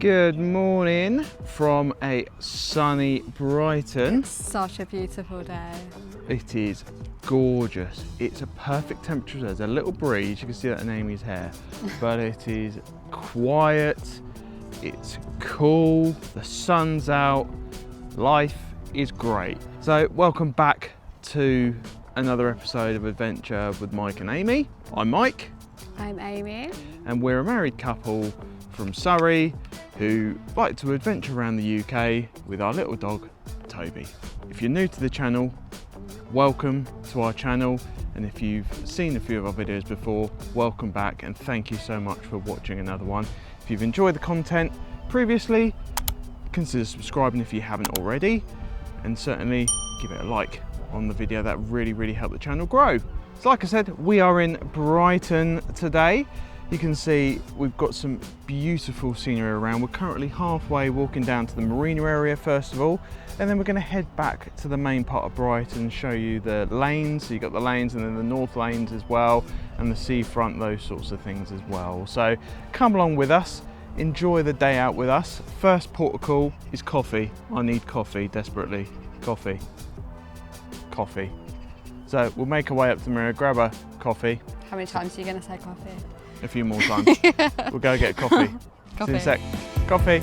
Good morning from a sunny Brighton. It's such a beautiful day. It is gorgeous. It's a perfect temperature. There's a little breeze, you can see that in Amy's hair, but it is quiet, it's cool, the sun's out, life is great. So welcome back to another episode of Adventure with Mike and Aimee. I'm Mike. I'm Amy. And we're a married couple from Surrey who like to adventure around the UK with our little dog, Toby. If you're new to the channel, welcome to our channel. And if you've seen a few of our videos before, welcome back and thank you so much for watching another one. If you've enjoyed the content previously, consider subscribing if you haven't already, and certainly give it a like on the video. That really helped the channel grow. So like I said, we are in Brighton today. You can see we've got some beautiful scenery around. We're currently halfway walking down to the Marina area first of all, and then we're going to head back to the main part of Brighton and show you the lanes. So you've got the lanes and then the north lanes as well, and the seafront, those sorts of things as well. So come along with us, enjoy the day out with us. First port of call is coffee. I need coffee desperately. Coffee. So we'll make our way up to Marina, grab a coffee. How many times are you going to say coffee? A few more times. We'll go get a coffee. Coffee. See you in a sec. Coffee.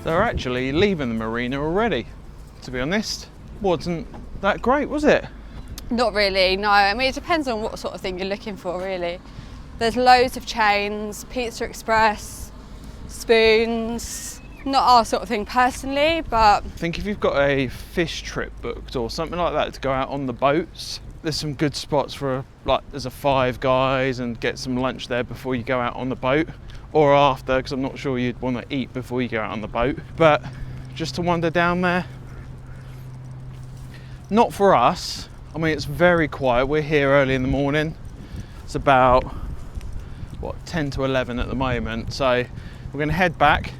So we're actually leaving the marina already. To be honest, wasn't that great, was it? Not really, no. I mean, it depends on what sort of thing you're looking for, really. There's loads of chains, Pizza Express, spoons. Not our sort of thing personally, but I think if you've got a fish trip booked or something like that to go out on the boats, there's some good spots for, like, there's a Five Guys and get some lunch there before you go out on the boat, or after, because I'm not sure you'd want to eat before you go out on the boat. But just to wander down there, not for us. I mean, it's very quiet. We're here early in the morning. It's about, what, 10 to 11 at the moment. So we're going to head back.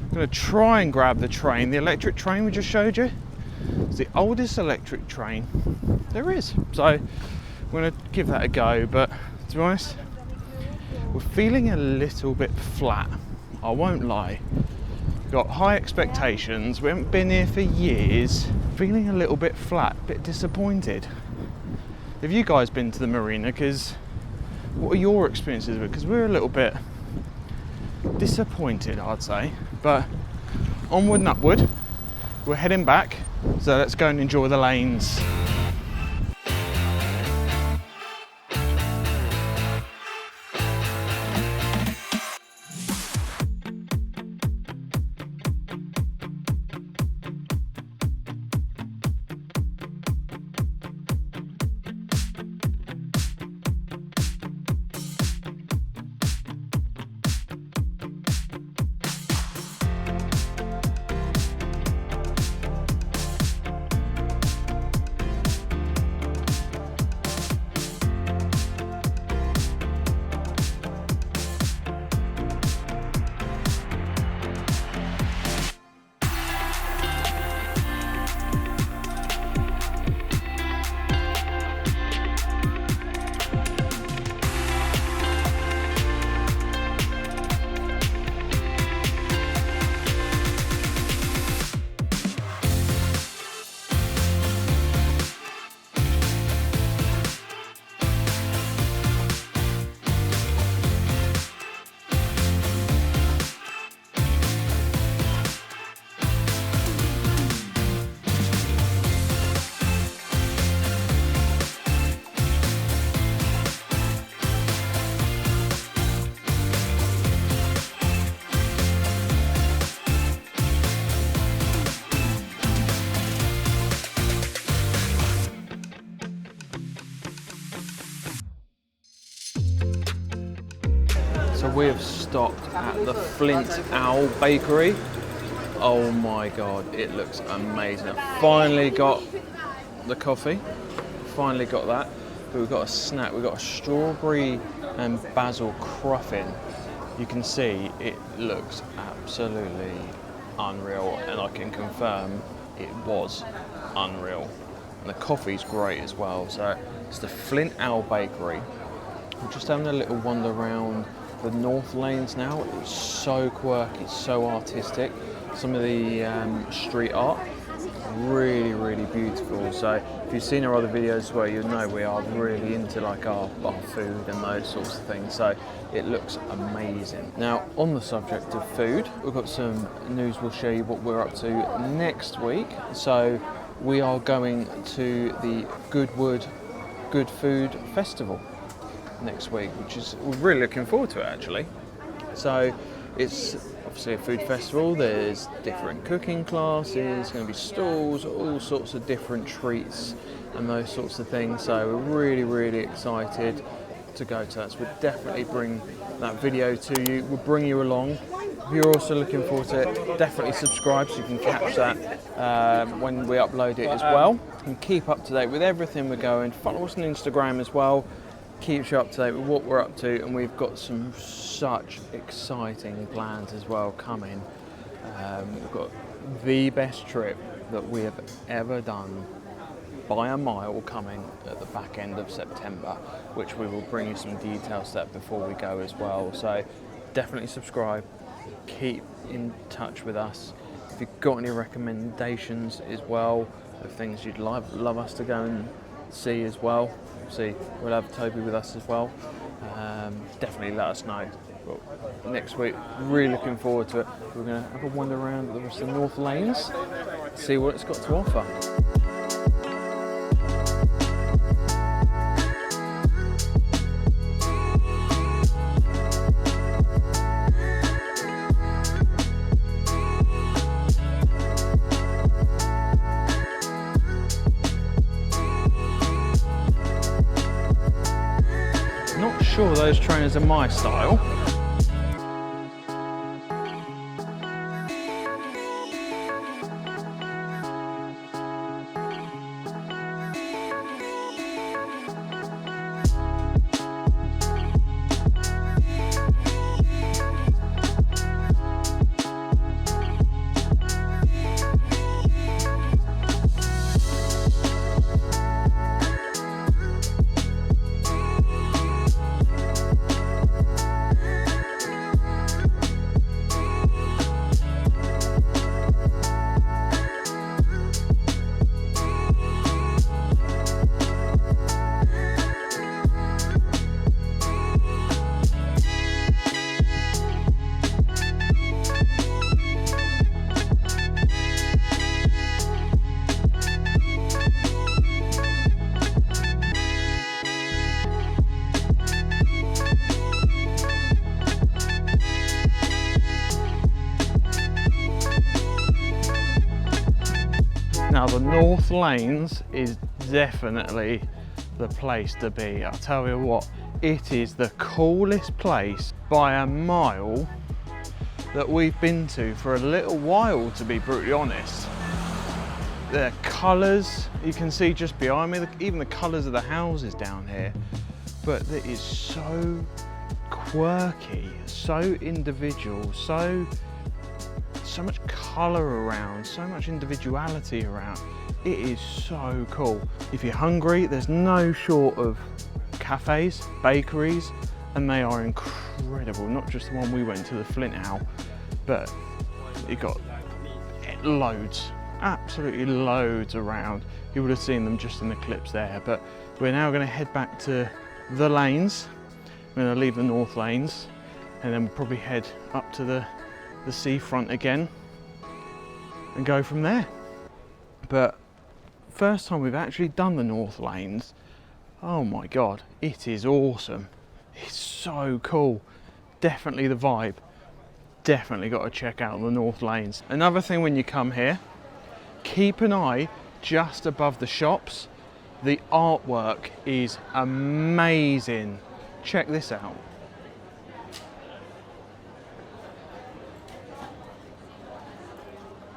I'm going to try and grab the train, the electric train we just showed you. It's the oldest electric train there is. So I'm going to give that a go, but to be honest, we're feeling a little bit flat. I won't lie. We've got high expectations. We haven't been here for years. Feeling a little bit flat, a bit disappointed. Have you guys been to the marina? Because what are your experiences of it? Because we're a little bit disappointed, I'd say. But onward and upward. We're heading back, so let's go and enjoy the lanes. we've stopped at the Flint Owl Bakery. Oh my God, it looks amazing. I finally got the coffee, finally got that. But we've got a snack, we've got a strawberry and basil cruffin. You can see it looks absolutely unreal, and I can confirm it was unreal. And the coffee's great as well. So it's the Flint Owl Bakery. We're just having a little wander around the North Lanes now. It's so quirky, it's so artistic. Some of the street art, really, really beautiful. So if you've seen our other videos as well, you'll know we are really into like our food and those sorts of things. So it looks amazing. Now, on the subject of food, we've got some news. We'll show you what we're up to next week. So we are going to the Goodwood Good Food Festival next week, which is, we're really looking forward to it actually. So it's obviously a food festival. There's different cooking classes, going to be stalls, all sorts of different treats and those sorts of things. So we're really, really excited to go to that. So we'll definitely bring that video to you. We'll bring you along. If you're also looking forward to it, definitely subscribe so you can catch that when we upload it as well. And keep up to date with everything we're going. Follow us on Instagram as well. Keeps you up to date with what we're up to, and we've got some such exciting plans as well coming. We've got the best trip that we have ever done by a mile coming at the back end of September, which we will bring you some details to that before we go as well. So definitely subscribe, keep in touch with us. If you've got any recommendations as well of things you'd love us to go and see as well, see, we'll have Toby with us as well. Definitely let us know. But next week, really looking forward to it. We're going to have a wander around the rest of the North Lanes, see what it's got to offer. Not sure those trainers are my style. Now the North Lanes is definitely the place to be. I'll tell you what, it is the coolest place by a mile that we've been to for a little while, to be brutally honest. The colours, you can see just behind me, even the colours of the houses down here, but it is so quirky, so individual, so much colour around, so much individuality around. It is so cool. If you're hungry, there's no short of cafes, bakeries, and they are incredible. Not just the one we went to, the Flint Owl, but you got loads, absolutely loads around. You would have seen them just in the clips there, but we're now going to head back to the lanes. We're going to leave the North Lanes and then we'll probably head up to the seafront again and go from there. But first time we've actually done the North Lanes. Oh my God, it is awesome. It's so cool. Definitely the vibe. Definitely got to check out the North Lanes. Another thing when you come here, keep an eye just above the shops. The artwork is amazing. Check this out.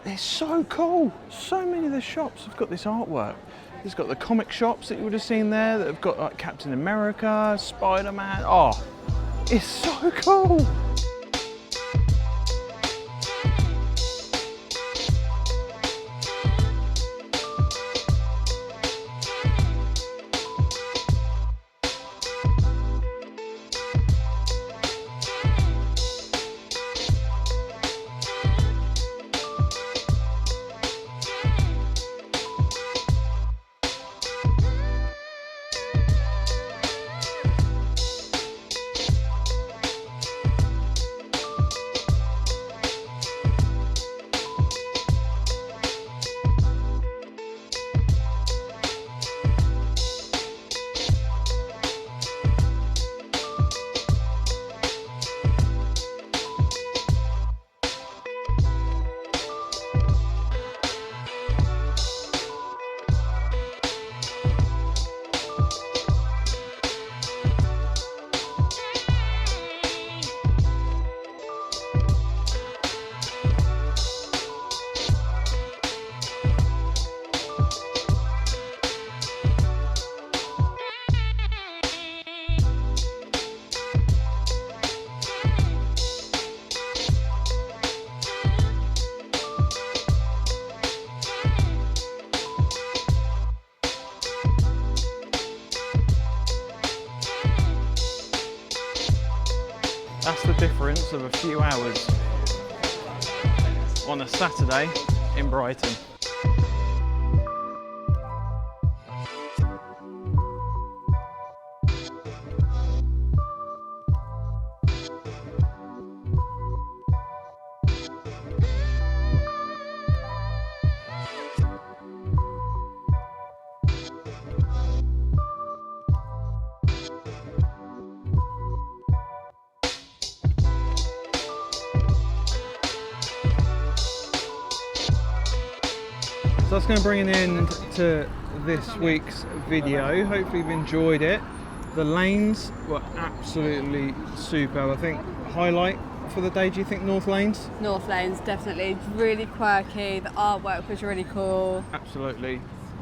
It's so cool. So many of the shops have got this artwork. It's got the comic shops that you would have seen there that have got like Captain America, Spider-Man. Oh, it's so cool. That's the difference of a few hours on a Saturday in Brighton. So that's going to bring an end to this week's video. Hopefully you've enjoyed it. The lanes were absolutely superb. I think highlight for the day, do you think North Laines? North Laines, definitely. Really quirky. The artwork was really cool. Absolutely.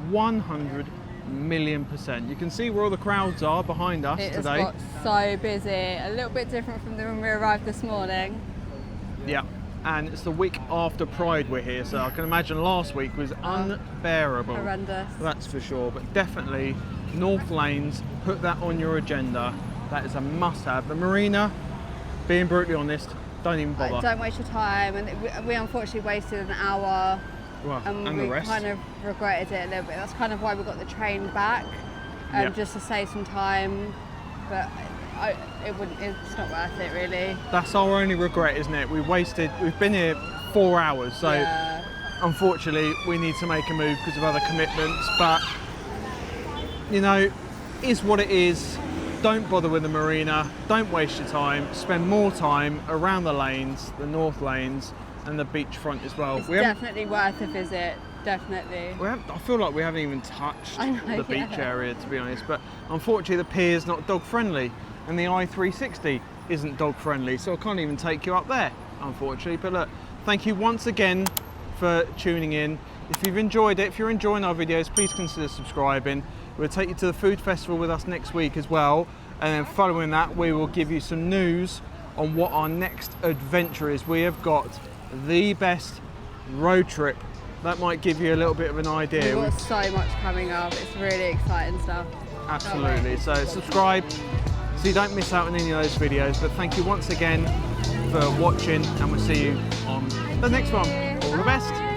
100,000,000%. You can see where all the crowds are behind us It today. has got so busy. A little bit different from when we arrived this morning. Yeah. And it's the week after Pride we're here, so I can imagine last week was unbearable. Horrendous. That's for sure, but definitely North Laines, put that on your agenda. That is a must-have. The Marina, being brutally honest, don't even bother. Don't waste your time, and we unfortunately wasted an hour, Well, and we the rest. kind of regretted it a little bit. That's kind of why we got the train back, Yep. just to save some time, but it's not worth it really. That's our only regret, isn't it? We've been here 4 hours, so Yeah. unfortunately we need to make a move because of other commitments, but you know, is what it is. Don't bother with the Marina, don't waste your time, spend more time around the lanes, the North Lanes and the beachfront as well. It's definitely worth a visit, definitely. I feel like we haven't even touched I know, the beach yeah. area, to be honest, but unfortunately the pier's not dog friendly and the I-360 isn't dog friendly, so I can't even take you up there, unfortunately. But look, thank you once again for tuning in. If you've enjoyed it, if you're enjoying our videos, please consider subscribing. We'll take you to the food festival with us next week as well, and then following that we will give you some news on what our next adventure is. We have got the best road trip. That might give you a little bit of an idea. We've got so much coming up, it's really exciting stuff. Absolutely, so subscribe so you don't miss out on any of those videos. But thank you once again for watching, and we'll see you on the next one. All the best.